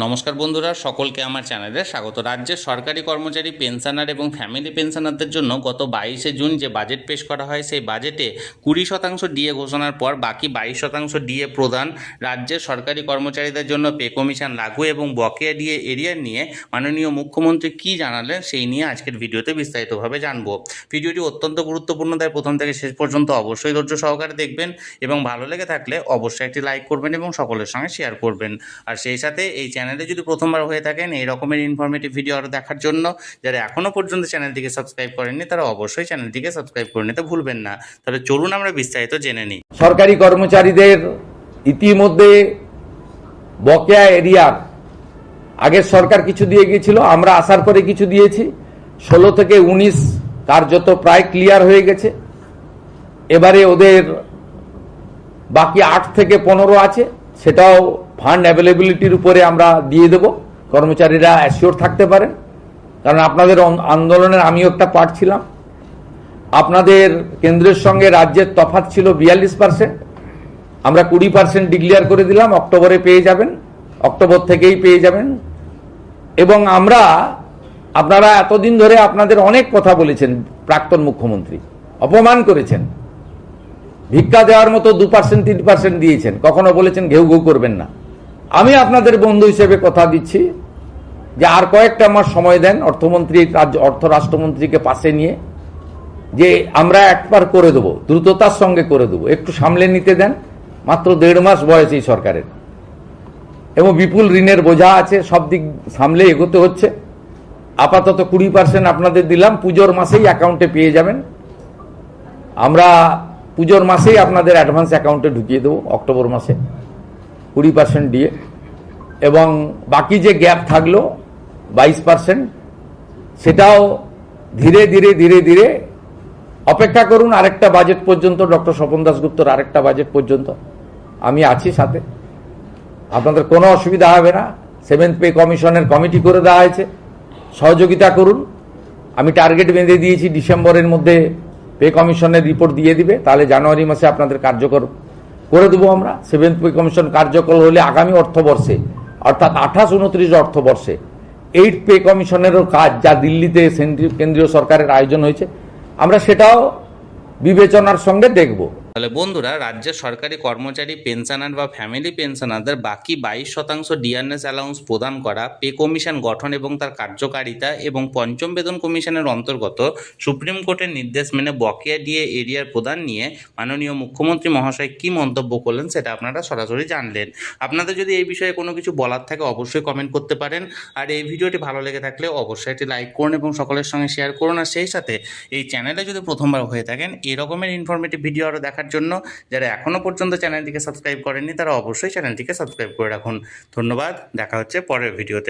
নমস্কার বন্ধুরা, সকলকে আমার চ্যানেলে স্বাগত। রাজ্যের সরকারি কর্মচারী, পেনশনার এবং ফ্যামিলি পেনশনারদের জন্য গত 22শে জুন যে বাজেট পেশ করা হয়, সেই বাজেটে 20% ডিএ ঘোষণার পর বাকি 22% ডিএ প্রদান, রাজ্যের সরকারি কর্মচারীদের জন্য পে কমিশন লাগু এবং বকেয়া ডিএ এরিয়ার নিয়ে মাননীয় মুখ্যমন্ত্রী কী জানালেন সেই নিয়ে আজকের ভিডিওতে বিস্তারিতভাবে জানবো। ভিডিওটি অত্যন্ত গুরুত্বপূর্ণ, তাই প্রথম থেকে শেষ পর্যন্ত অবশ্যই ধৈর্য সহকারে দেখবেন এবং ভালো লেগে থাকলে অবশ্যই একটি লাইক করবেন এবং সকলের সঙ্গে শেয়ার করবেন। আর সেই সাথে এই চ্যানেলে যদি প্রথমবার হয়ে থাকেন এই রকমের ইনফরমেটিভ ভিডিও আরও দেখার জন্য, যারা এখনও পর্যন্ত চ্যানেলটিকে সাবস্ক্রাইব করেননি তারা অবশ্যই চ্যানেলটিকে সাবস্ক্রাইব করে নিতে ভুলবেন না। তাহলে চলুন আমরা বিস্তারিত জেনে নিই। সরকারি কর্মচারীদের ইতিমধ্যে বকেয়া এরিয়ার আগের সরকার কিছু দিয়ে গিয়েছিল, আমরা আসার পরে কিছু দিয়েছি। 16 থেকে 19 কার্যত প্রায় ক্লিয়ার হয়ে গেছে। এবারে ওদের বাকি 8 থেকে 15 আছে, সেটাও ফান্ড অ্যাভেলেবিলিটির উপরে আমরা দিয়ে দেব, কর্মচারীরা অ্যাসিওর থাকতে পারেন। কারণ আপনাদের আন্দোলনের আমিও একটা পার্ট ছিলাম। আপনাদের কেন্দ্রের সঙ্গে রাজ্যের তফাৎ ছিল 42%, আমরা 20% ডিক্লেয়ার করে দিলাম। অক্টোবরে পেয়ে যাবেন, অক্টোবর থেকেই পেয়ে যাবেন। এবং আপনারা এতদিন ধরে আপনাদের অনেক কথা বলেছেন, প্রাক্তন মুখ্যমন্ত্রী অপমান করেছেন, ভিক্ষা দেওয়ার মতো 2% 3% দিয়েছেন, কখনো বলেছেন ঘেউ ঘেউ করবেন না। আমি আপনাদের বন্ধু হিসেবে কথা দিচ্ছি যে আর কয়েকটা মাস সময় দেন, অর্থমন্ত্রী অর্থ রাষ্ট্রমন্ত্রীকে পাশে নিয়ে, যে আমরা একবার করে দেবো, দ্রুততার সঙ্গে করে দেবো, একটু সামলে নিতে দেন। মাত্র 1.5 মাস বয়স এই সরকারের এবং বিপুল ঋণের বোঝা আছে, সব দিক সামলে এগোতে হচ্ছে। আপাতত 20% আপনাদের দিলাম, পুজোর মাসেই অ্যাকাউন্টে পেয়ে যাবেন। আমরা পুজোর মাসেই আপনাদের অ্যাডভান্স অ্যাকাউন্টে ঢুকিয়ে দেবো, অক্টোবর মাসে 20% দিয়ে। এবং বাকি যে গ্যাপ থাকলো 22%, সেটাও ধীরে ধীরে ধীরে ধীরে অপেক্ষা করুন আরেকটা বাজেট পর্যন্ত, ডক্টর স্বপন দাশগুপ্তর আরেকটা বাজেট পর্যন্ত আমি আছি সাথে, আপনাদের কোনো অসুবিধা হবে না। 7th পে কমিশনের কমিটি করে দেওয়া হয়েছে, সহযোগিতা করুন। আমি টার্গেট বেঁধে দিয়েছি, ডিসেম্বরের মধ্যে পে কমিশনের রিপোর্ট দিয়ে দিবে, তাহলে জানুয়ারি মাসে আপনাদের কার্যকর করে দেবো আমরা। 7th পে কমিশন কার্যকর হলে আগামী অর্থবর্ষে, অর্থাৎ 28-29 অর্থবর্ষে 8th পে কমিশনেরও কাজ, যা দিল্লিতে কেন্দ্রীয় সরকারের আয়োজন হয়েছে, আমরা সেটাও বিবেচনার সঙ্গে দেখব। তাহলে বন্ধুরা, রাজ্যের সরকারি কর্মচারী, পেনশনার বা ফ্যামিলি পেনশনারদের বাকি 22% ডিআরএস অ্যালাউন্স প্রদান করা, পে কমিশন গঠন এবং তার কার্যকারিতা এবং পঞ্চম বেতন কমিশনের অন্তর্গত সুপ্রিম কোর্টের নির্দেশ মেনে বকেয়া ডিএ এরিয়ার প্রদান নিয়ে মাননীয় মুখ্যমন্ত্রী মহাশয় কী মন্তব্য করলেন সেটা আপনারা সরাসরি জানলেন। আপনাদের যদি এই বিষয়ে কোনো কিছু বলার থাকে অবশ্যই কমেন্ট করতে পারেন। আর এই ভিডিওটি ভালো লেগে থাকলে অবশ্যই একটি লাইক করুন এবং সকলের সঙ্গে শেয়ার করুন। আর সেই সাথে এই চ্যানেলে যদি প্রথমবার হয়ে থাকেন এই রকমের ইনফরমেটিভ ভিডিও আরও দেখার জন্য, যারা এখনো পর্যন্ত চ্যানেলটিকে সাবস্ক্রাইব করেননি তারা অবশ্যই চ্যানেলটিকে সাবস্ক্রাইব করে রাখুন। ধন্যবাদ, দেখা হচ্ছে পরের ভিডিওতে।